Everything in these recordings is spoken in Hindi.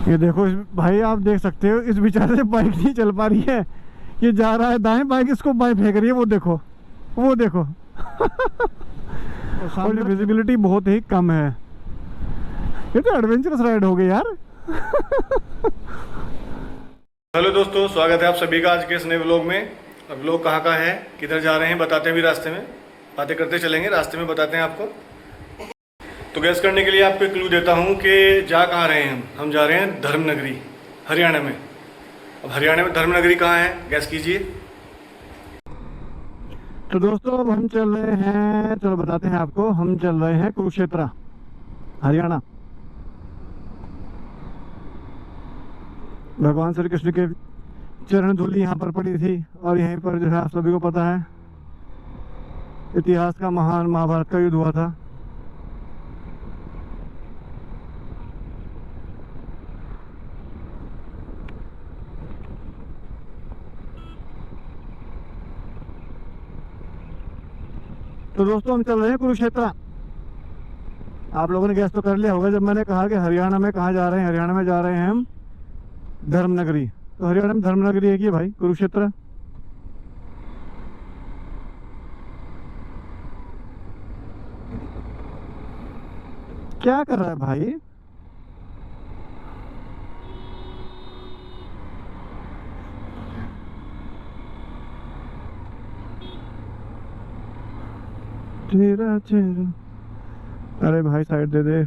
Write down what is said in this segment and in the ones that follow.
ये देखो भाई, आप देख सकते हो इस बेचारे से बाइक नहीं चल पा रही है। ये जा रहा है दाएं, बाइक इसको बाएं फेंक रही है। वो देखो, वो देखो। और विजिबिलिटी बहुत ही कम है। ये तो एडवेंचरस राइड हो गई यार। हेलो दोस्तों, स्वागत है आप सभी का आज के इस नए व्लॉग में। अब व्लॉग कहाँ का है, किधर जा रहे हैं, बताते हैं भी रास्ते में। बातें करते चलेंगे, रास्ते में बताते हैं आपको। तो गैस करने के लिए आपको क्लू देता हूँ कि जा कहाँ रहे हैं हम जा रहे हैं धर्मनगरी, हरियाणा में। अब हरियाणा में धर्मनगरी कहाँ है, गैस कीजिए। तो दोस्तों अब हम चल रहे हैं, चलो बताते हैं आपको, हम चल रहे हैं कुरुक्षेत्र, हरियाणा। भगवान श्री कृष्ण के चरण धूलि यहाँ पर पड़ी थी और यहीं पर जो है आप सभी को पता है इतिहास का महान महाभारत का युद्ध हुआ था। तो दोस्तों हम चल रहे हैं कुरुक्षेत्र। आप लोगों ने गैस तो कर लिया होगा जब मैंने कहा कि हरियाणा में कहाँ जा रहे हैं। हरियाणा में जा रहे हैं हम धर्मनगरी। तो हरियाणा में धर्मनगरी है कि भाई कुरुक्षेत्र। क्या कर रहा है भाई? तेरा चेहरा, अरे भाई साइड दे दे।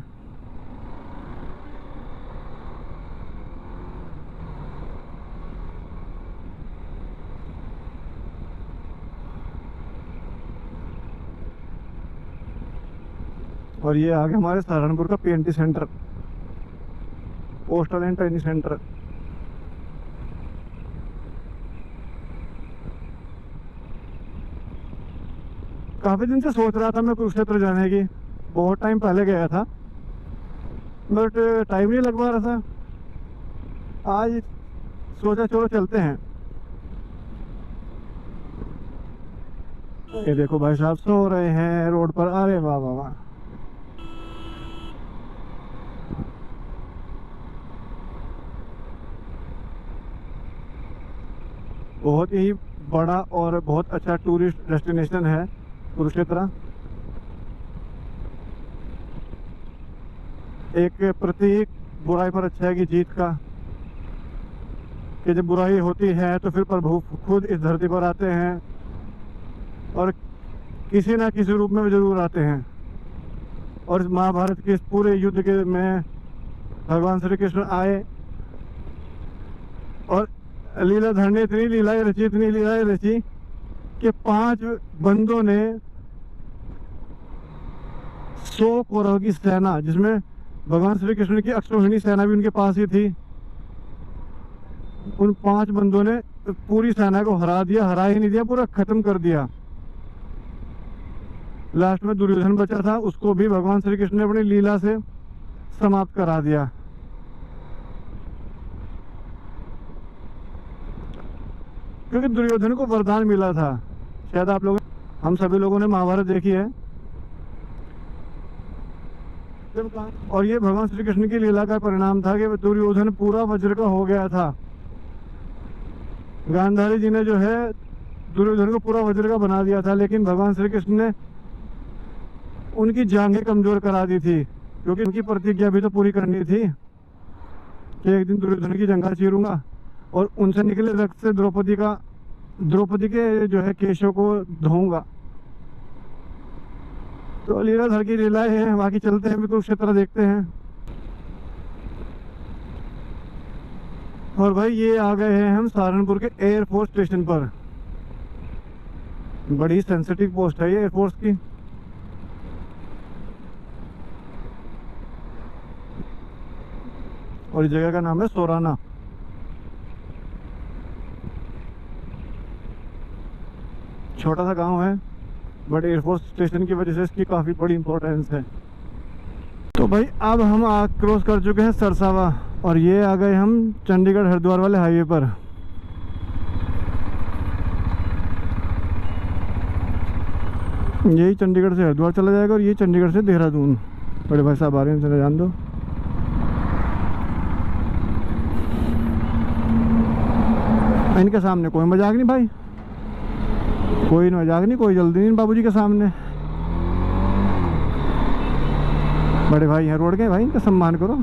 और ये आगे हमारे सहारनपुर का PNT centre, postal and training centre. काफी दिन से सोच रहा था मैं कुरुक्षेत्र जाने की, बहुत टाइम पहले गया था बट टाइम नहीं लग पा रहा था। आज सोचा चलो चलते हैं। ये देखो भाई साहब सो रहे हैं रोड पर। अरे वाह वाह वाह। बहुत ही बड़ा और बहुत अच्छा टूरिस्ट डेस्टिनेशन है कुरुक्षेत्र। एक प्रतीक बुराई पर अच्छाई की जीत का, कि जब बुराई होती है तो फिर प्रभु खुद इस धरती पर आते हैं और किसी ना किसी रूप में जरूर आते हैं। और इस महाभारत के इस पूरे युद्ध के में भगवान श्री कृष्ण आए और लीलाधर ने इतनी लीलाएं रची, इतनी लीलाएं रची कि 5 बंदों ने 100 कौरवों की सेना, जिसमें भगवान श्री कृष्ण की अक्षौहिणी सेना भी उनके पास ही थी, उन 5 बंदों ने पूरी सेना को हरा दिया। हरा ही नहीं दिया, पूरा खत्म कर दिया। लास्ट में दुर्योधन बचा था, उसको भी भगवान श्री कृष्ण ने अपनी लीला से समाप्त करा दिया। क्योंकि दुर्योधन को वरदान मिला था। शायद आप लोग, हम सभी लोगों ने महाभारत देखी है। और ये भगवान श्री कृष्ण की लीला का परिणाम था कि दुर्योधन पूरा वज्र का हो गया था। गांधारी जी ने जो है दुर्योधन को पूरा वज्र का बना दिया था, लेकिन भगवान श्री कृष्ण ने उनकी जांघें कमजोर करा दी थी, क्योंकि उनकी प्रतिज्ञा भी तो पूरी करनी थी कि एक दिन दुर्योधन की जंघा चीरूंगा और उनसे निकले रक्त से द्रौपदी के जो है केशों को धोऊंगा। तो लीलाधर की लीलाएं हैं। बाकी चलते हैं, भी कुरुक्षेत्र देखते हैं। और भाई ये आ गए हैं हम सहारनपुर के एयरफोर्स स्टेशन पर। बड़ी सेंसिटिव पोस्ट है ये एयरफोर्स की। और इस जगह का नाम है सोराना। छोटा सा गांव है बट एयरफोर्स स्टेशन की वजह से इसकी काफ़ी बड़ी इंपॉर्टेंस है। तो भाई अब हम क्रॉस कर चुके हैं सरसावा और ये आ गए हम चंडीगढ़ हरिद्वार वाले हाईवे पर। यही चंडीगढ़ से हरिद्वार चला जाएगा और ये चंडीगढ़ से देहरादून। बड़े भाई साहब आ रहे हैं, चले जान दो। इनके सामने कोई मजाक नहीं भाई, कोई मजाक नहीं, कोई जल्दी नहीं बाबूजी के सामने। बड़े भाई हैं रोड के, भाई इनका सम्मान करो।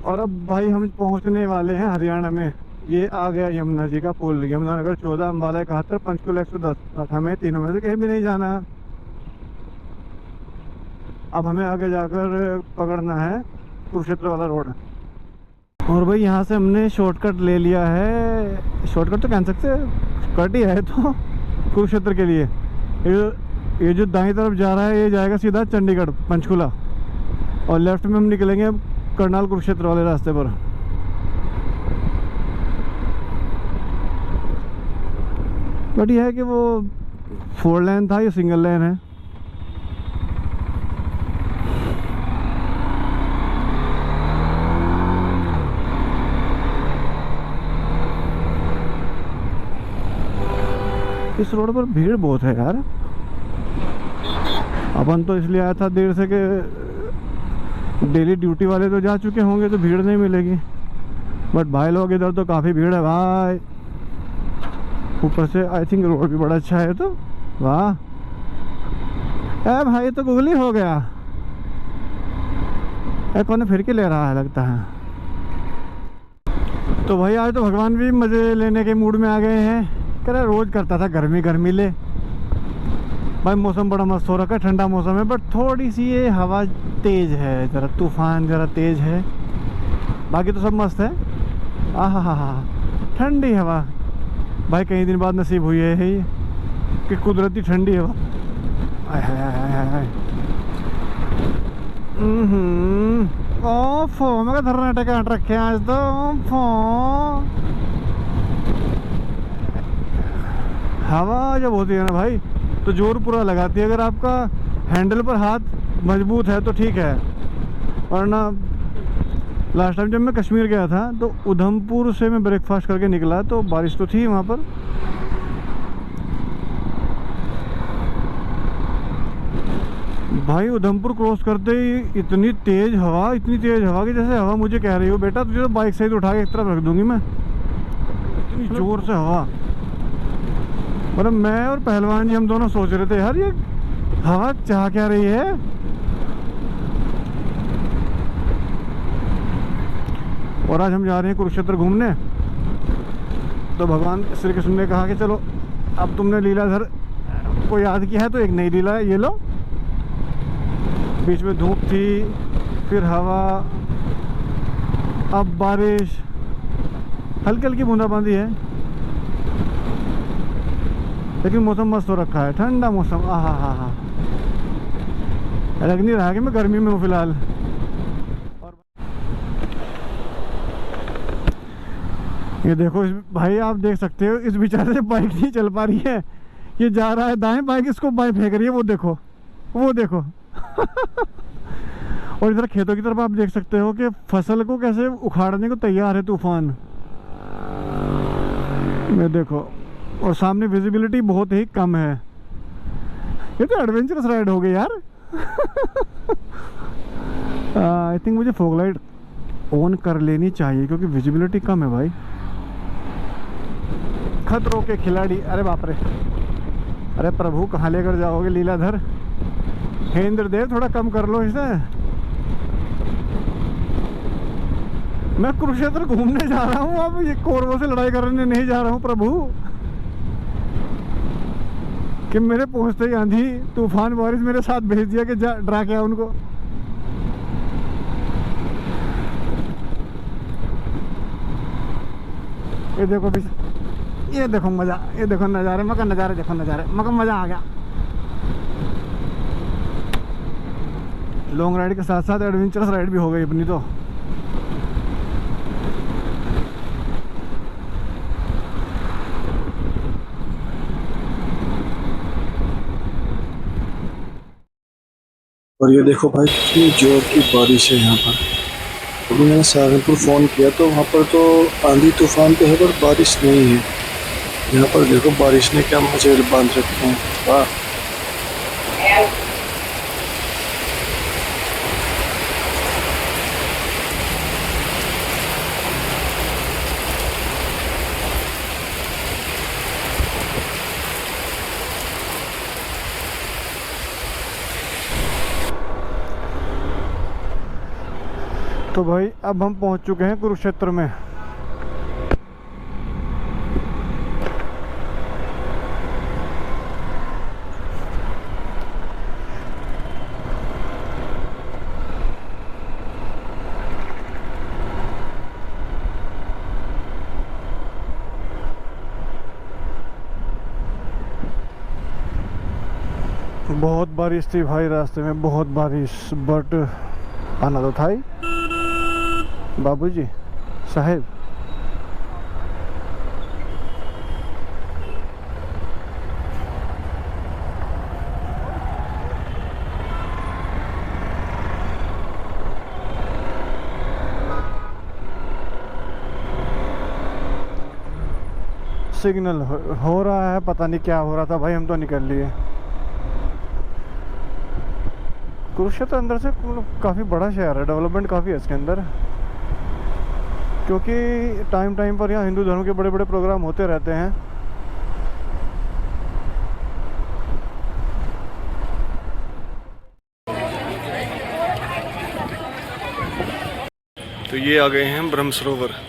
और अब भाई हम पहुंचने वाले हैं हरियाणा में। ये आ गया यमुना जी का पुल, यमुनानगर 14, अम्बाला 71, पंचकुला 110। हमें तीनों में से कहीं भी नहीं जाना। अब हमें आगे जाकर पकड़ना है कुरुक्षेत्र वाला रोड। और भाई यहाँ से हमने शॉर्टकट ले लिया है, शॉर्टकट तो कह सकते, कट ही है तो कुरुक्षेत्र के लिए। ये जो दाईं तरफ जा रहा है ये जाएगा सीधा चंडीगढ़ पंचकुला, और लेफ्ट में हम निकलेंगे अब करनाल कुरुक्षेत्र वाले रास्ते पर। बट यह है कि वो 4 लेन था, ये सिंगल लेन है। इस रोड पर भीड़ बहुत है यार। अपन तो इसलिए आया था देर से कि डेली ड्यूटी वाले तो जा चुके होंगे तो भीड़ नहीं मिलेगी, बट भाई लोग इधर तो काफ़ी भीड़ है भाई। ऊपर से आई थिंक रोड भी बड़ा अच्छा है, तो वाह भाई तो गूगली हो गया। कौन फिर के ले रहा है लगता है। तो भाई आज तो भगवान भी मज़े लेने के मूड में आ गए हैं। कह रहा रोज़ करता था गर्मी गर्मी ले, भाई मौसम बड़ा मस्त हो रखा है, ठंडा मौसम है, बट थोड़ी सी ये हवा तेज़ है, ज़रा तूफान ज़रा तेज़ है, बाकी तो सब मस्त है। आहा ठंडी हवा भाई, कई दिन बाद नसीब हुई है ये कि कुदरती ठंडी हवा। ओफो मैं धरना टेका रखे आज तो। हवा जब होती है ना भाई तो जोर पूरा लगाती है। अगर आपका हैंडल पर हाथ मजबूत है तो ठीक है, वरना लास्ट टाइम जब मैं कश्मीर गया था तो उधमपुर से मैं ब्रेकफास्ट करके निकला तो बारिश तो थी वहाँ पर। भाई उधमपुर क्रॉस करते ही इतनी तेज़ हवा कि जैसे हवा मुझे कह रही हो बेटा तुझे तो बाइक सहित उठा के एक तरफ रख दूंगी मैं, इतनी जोर से हवा। मतलब मैं और पहलवान जी हम दोनों सोच रहे थे यार ये हवा चाह क्या रही है। और आज हम जा रहे हैं कुरुक्षेत्र घूमने, तो भगवान श्री कृष्ण ने कहा कि चलो अब तुमने लीलाधर को याद किया है तो एक नई लीला है, ये लो। बीच में धूप थी, फिर हवा, अब बारिश, हल्की हल्की बूंदाबांदी है, लेकिन मौसम मस्त हो रखा है, ठंडा मौसम। आहा लग नहीं रहा कि मैं गर्मी में हूँ फिलहाल। ये देखो भाई आप देख सकते हो इस बेचारे से बाइक नहीं चल पा रही है, ये जा रहा है दाएं, बाइक इसको बाएं फेंक रही है, वो देखो वो देखो। और इधर खेतों की तरफ आप देख सकते हो कि फसल को कैसे उखाड़ने को तैयार है तूफान। ये देखो, और सामने विजिबिलिटी बहुत ही कम है। ये तो एडवेंचरस राइड हो गई यार। आई थिंक मुझे फॉग लाइट ऑन कर लेनी चाहिए क्योंकि विजिबिलिटी कम है भाई। खतरों के खिलाड़ी, अरे बाप रे, अरे प्रभु कहाँ लेकर जाओगे लीलाधर। हे इंद्रदेव थोड़ा कम कर लो इसे। मैं कुरुक्षेत्र घूमने जा रहा हूँ, अब ये कौरवों से लड़ाई करने नहीं जा रहा हूँ प्रभु। कि मेरे पहुंचते ही आंधी तूफान बारिश मेरे साथ भेज दिया कि जा डरा के उनको। ये देखो भी, ये देखो मजा, ये देखो नज़ारे, मका नज़ारे देखो, नज़ारे मका मजा आ गया। लॉन्ग राइड के साथ साथ एडवेंचरस राइड भी हो गई अपनी तो। और ये देखो भाई कितनी जोर की बारिश है यहाँ पर। अभी मैंने सहारनपुर फ़ोन किया तो वहाँ पर तो आंधी तूफान तो है पर बारिश नहीं है। यहाँ पर देखो बारिश ने क्या मजे बांध रखे हैं। वाह, तो भाई अब हम पहुंच चुके हैं कुरुक्षेत्र में। बहुत बारिश थी भाई, रास्ते में बहुत बारिश, बट आना तो था ही बाबूजी साहेब। सिग्नल हो रहा है, पता नहीं क्या हो रहा था भाई, हम तो निकल लिए। कुरुक्षेत्र अंदर से काफ़ी बड़ा शहर है, डेवलपमेंट काफ़ी है इसके अंदर, क्योंकि टाइम टाइम पर यहाँ हिंदू धर्म के बड़े बड़े प्रोग्राम होते रहते हैं। तो ये आ गए हैं ब्रह्म सरोवर।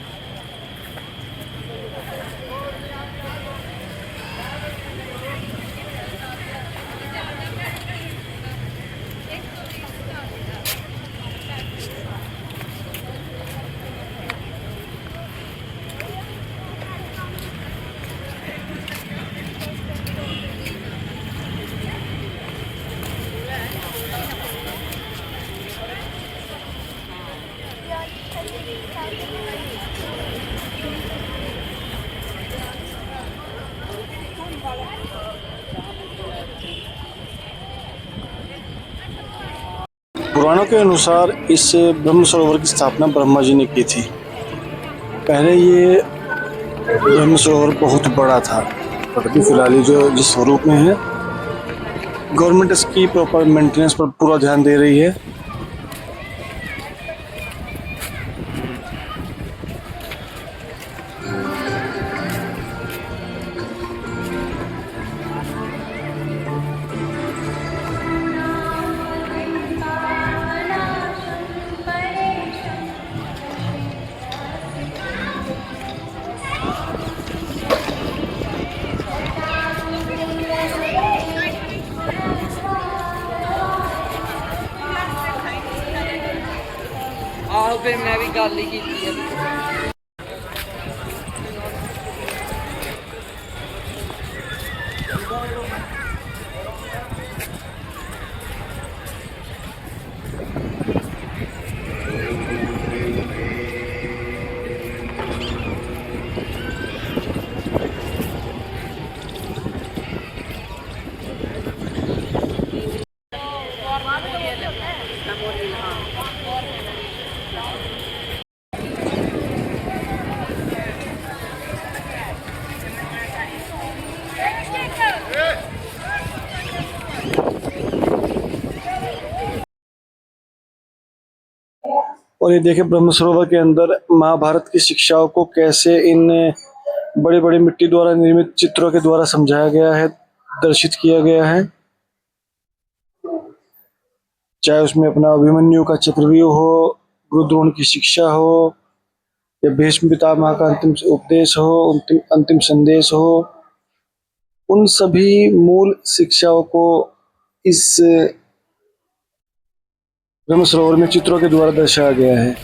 पुराणों के अनुसार इस ब्रह्म सरोवर की स्थापना ब्रह्मा जी ने की थी। पहले ये ब्रह्म सरोवर बहुत बड़ा था, बट अभी फिलहाल ये जो जिस स्वरूप में है, गवर्नमेंट इसकी प्रॉपर मेंटेनेंस पर पूरा ध्यान दे रही है। ਆਹੋ ਫਿਰ ਮੈਂ ਵੀ ਗੱਲ ਹੀ ਕੀਤੀ ਆ। और ये देखिए ब्रह्म सरोवर के अंदर महाभारत की शिक्षाओं को कैसे इन बड़े बड़े मिट्टी द्वारा निर्मित चित्रों के द्वारा समझाया गया है, दर्शित किया गया है। चाहे उसमें अपना अभिमन्यु का चक्रव्यूह हो, गुरु द्रोण की शिक्षा हो, या भीष्म पितामह का अंतिम उपदेश हो, अंतिम अंतिम संदेश हो, उन सभी मूल शिक्षाओं को इस ब्रह्म सरोवर में चित्रों के द्वारा दर्शाया गया है,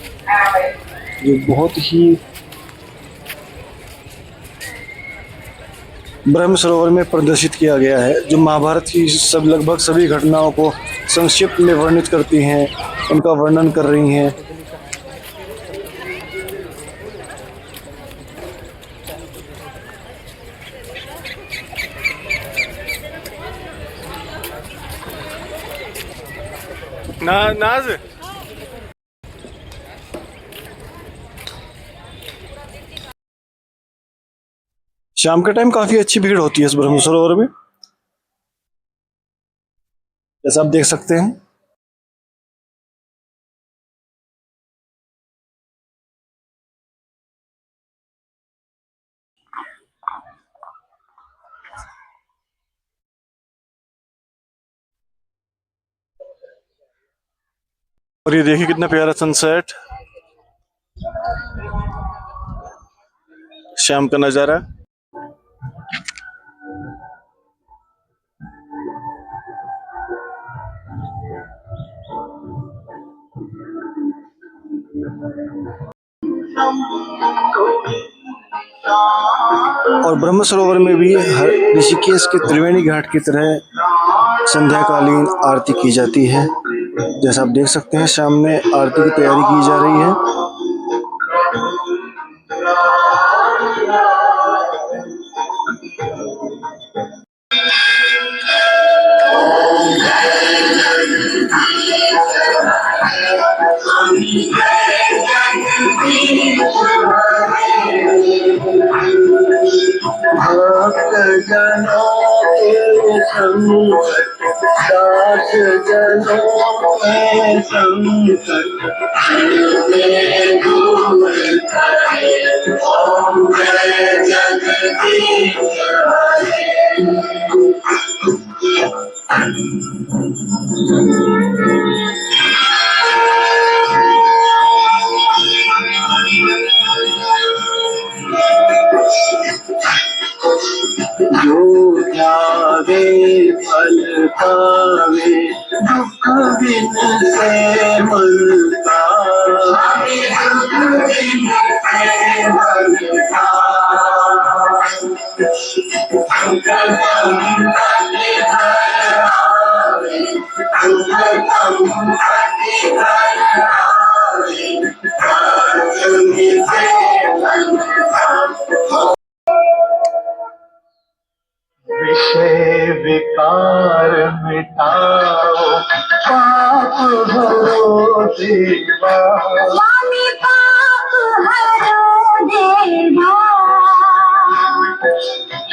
जो बहुत ही ब्रह्म सरोवर में प्रदर्शित किया गया है, जो महाभारत की सब लगभग सभी घटनाओं को संक्षिप्त में वर्णित करती हैं, उनका वर्णन कर रही हैं। नाज शाम के टाइम काफी अच्छी भीड़ होती है इस ब्रह्म सरोवर में, जैसा आप देख सकते हैं। और ये देखिए कितना प्यारा सनसेट। शाम का नज़ारा। और ब्रह्म सरोवर में भी हर ऋषिकेश के त्रिवेणी घाट की तरह संध्याकालीन आरती की जाती है। जैसा आप देख सकते हैं सामने आरती की तैयारी की जा रही है। भक्त जनों के संकट, दास जनों के संकट में दूर करे, ओम जय जगदीश हरे। जो जावे फल पावे, दुख बिन से मलता, विषय विकार मिटाओ, पाप हरो देवा, स्वामी पाप हरो देवा।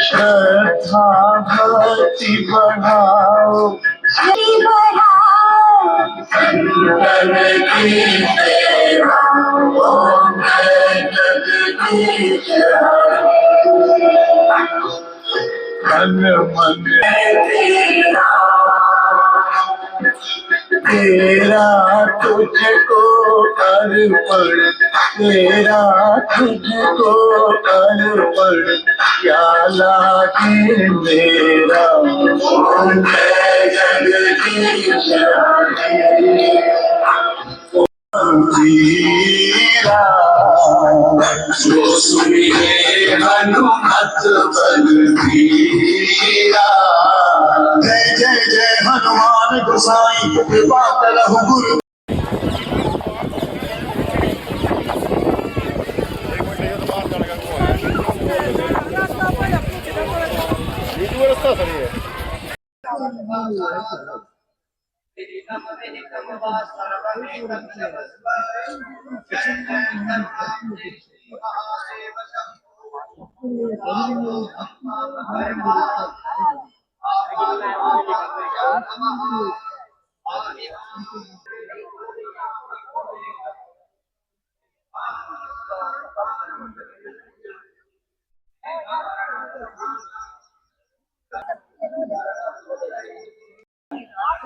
श्रद्धा भक्ति बढ़ाओ, श्री बढ़ाओ, संतन की सेवा, ओम जय जगदीश हरे। मन मन तेरा तुझको अर्पण, तेरा तुझको अर्पण, क्या लागे मेरा, ओम जय जगदीश हरे। जीरा जो सुनिए हनुमत बलबीरा, जय जय जय हनुमान गोसाई, कृपा करहु गुरु।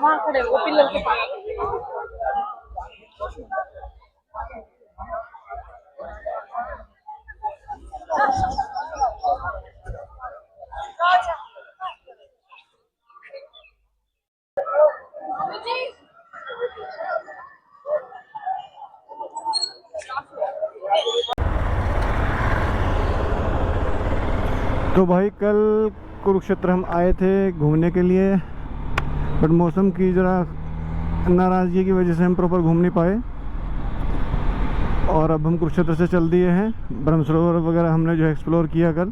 वहाँ खड़े वो पिलर के पास। तो भाई कल कुरुक्षेत्र हम आए थे घूमने के लिए, बट मौसम की ज़रा नाराज़गी की वजह से हम प्रॉपर घूम नहीं पाए। और अब हम कुरुक्षेत्र से चल दिए हैं। ब्रह्म सरोवर वगैरह हमने जो एक्सप्लोर किया कल।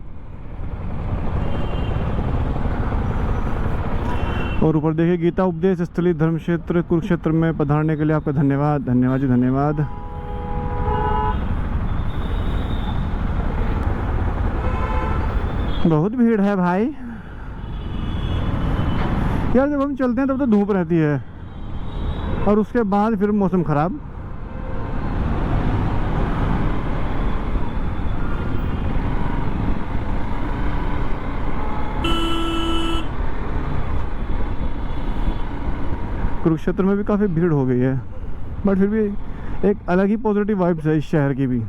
और ऊपर देखिए गीता उपदेश स्थली धर्म क्षेत्र कुरुक्षेत्र में पधारने के लिए आपका धन्यवाद, धन्यवाद जी, धन्यवाद। बहुत भीड़ है भाई यार। जब हम चलते हैं तब तो धूप रहती है और उसके बाद फिर मौसम ख़राब। कुरुक्षेत्र में भी काफ़ी भीड़ हो गई है, बट फिर भी एक अलग ही पॉजिटिव वाइब्स है इस शहर की भी।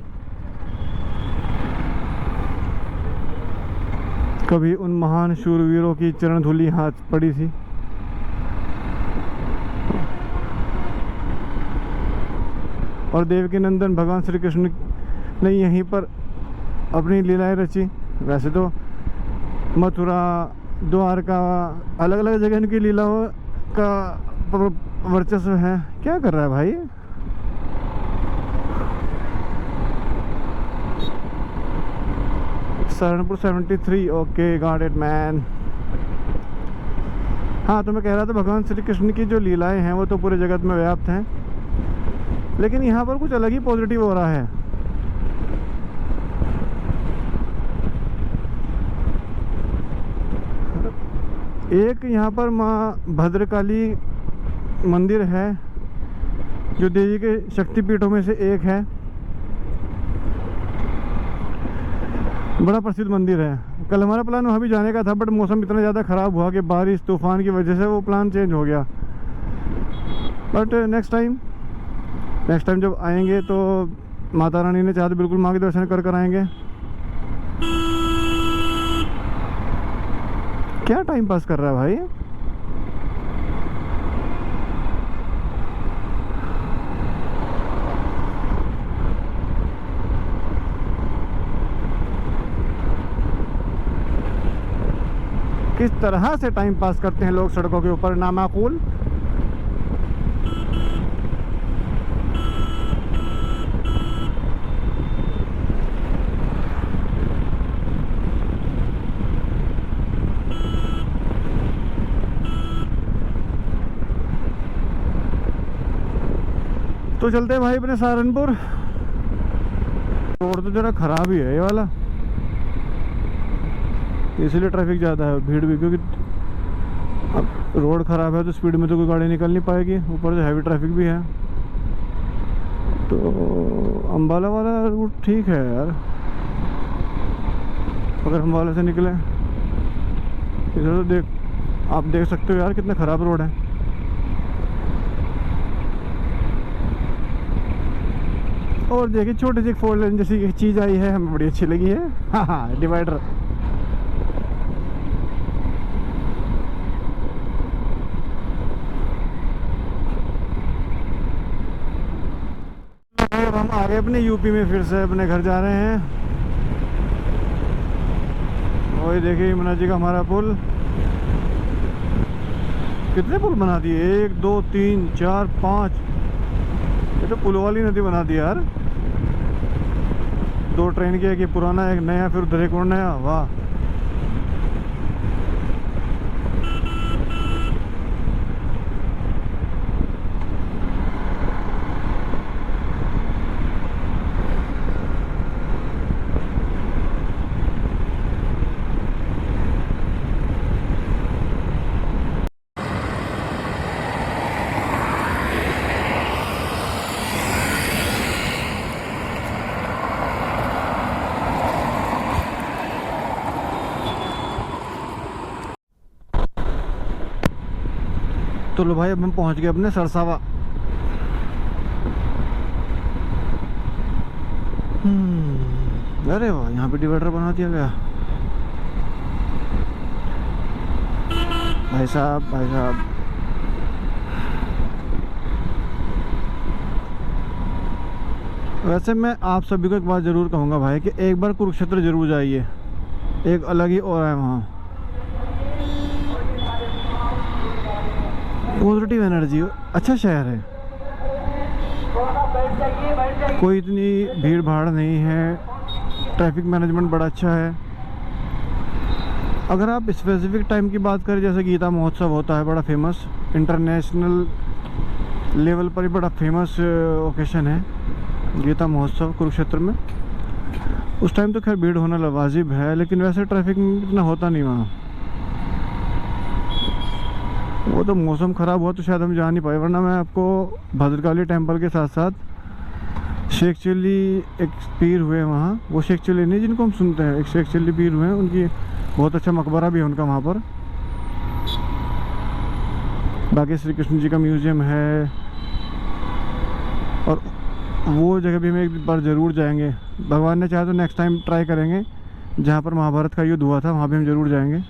कभी उन महान शूरवीरों की चरण धूलि हाथ पड़ी थी। और देवकी नंदन भगवान श्री कृष्ण ने यहीं पर अपनी लीलाएं रची। वैसे तो मथुरा, द्वारका, अलग अलग जगह इनकी लीलाओं का वर्चस्व है। क्या कर रहा है भाई? Saharanpur 73। Okay, got it man. हाँ, तो मैं कह रहा था भगवान श्री कृष्ण की जो लीलाएं हैं वो तो पूरे जगत में व्याप्त हैं, लेकिन यहाँ पर कुछ अलग ही पॉजिटिव हो रहा है। एक यहाँ पर माँ भद्रकाली मंदिर है जो देवी के शक्तिपीठों में से एक है। बड़ा प्रसिद्ध मंदिर है। कल हमारा प्लान वहाँ भी जाने का था, बट मौसम इतना ज़्यादा ख़राब हुआ कि बारिश तूफान की वजह से वो प्लान चेंज हो गया। बट नेक्स्ट टाइम जब आएंगे तो माता रानी ने चाहा तो बिल्कुल माँ के दर्शन कर आएंगे। क्या टाइम पास कर रहा है भाई? किस तरह से टाइम पास करते हैं लोग सड़कों के ऊपर, नामाकूल। तो चलते हैं भाई अपने सहारनपुर। रोड तो जरा खराब ही है ये वाला, इसलिए ट्रैफिक ज़्यादा है, भीड़ भी, क्योंकि अब रोड ख़राब है तो स्पीड में तो कोई गाड़ी निकल नहीं पाएगी, ऊपर से हैवी ट्रैफिक भी है। तो अम्बाला वाला रूट ठीक है यार, अगर अम्बाला से निकले। इधर तो आप देख सकते हो यार कितना ख़राब रोड है। और देखिए छोटी सी 4 लेन जैसी एक चीज़ आई है, हमें बड़ी अच्छी लगी है। हाँ, डिवाइडर। अब हम आ गए अपने यूपी में, फिर से अपने घर जा रहे हैं। वही देखिए यमुना जी का हमारा पुल। कितने पुल बना दिए? 1 2 3 4 5। ये तो पुल वाली नदी बना दी यार। 2 ट्रेन के, एक पुराना एक नया, फिर उधर एक और नया। वाह। तो लो भाई, अब हम पहुंच गए अपने सरसावा। अरे वाह, यहाँ पे डिवाइडर बना दिया गया। भाई साहब वैसे मैं आप सभी को एक बात ज़रूर कहूँगा भाई कि एक बार कुरुक्षेत्र जरूर जाइए, एक अलग ही और है वहाँ। पॉजिटिव एनर्जी, अच्छा शहर है, कोई इतनी भीड़ भाड़ नहीं है, ट्रैफिक मैनेजमेंट बड़ा अच्छा है। अगर आप स्पेसिफिक टाइम की बात करें, जैसे गीता महोत्सव होता है बड़ा फेमस, इंटरनेशनल लेवल पर ही बड़ा फेमस ओकेशन है गीता महोत्सव कुरुक्षेत्र में, उस टाइम तो खैर भीड़ होना वाजिब है, लेकिन वैसे ट्रैफिक इतना होता नहीं वहाँ। वो तो मौसम ख़राब हुआ तो शायद हम जा नहीं पाए, वरना मैं आपको भद्रकाली टेम्पल के साथ साथ शेख चिल्ली एक पीर हुए वहाँ, वो शेख चिल्ली नहीं जिनको हम सुनते हैं, एक शेख चिल्ली पीर हुए हैं, उनकी बहुत अच्छा मकबरा भी है उनका वहाँ पर। बाकी श्री कृष्ण जी का म्यूज़ियम है, और वो जगह भी हम एक बार ज़रूर जाएंगे। भगवान ने चाहा तो नेक्स्ट टाइम ट्राई करेंगे, जहाँ पर महाभारत का युद्ध हुआ था वहाँ भी हम ज़रूर जाएंगे।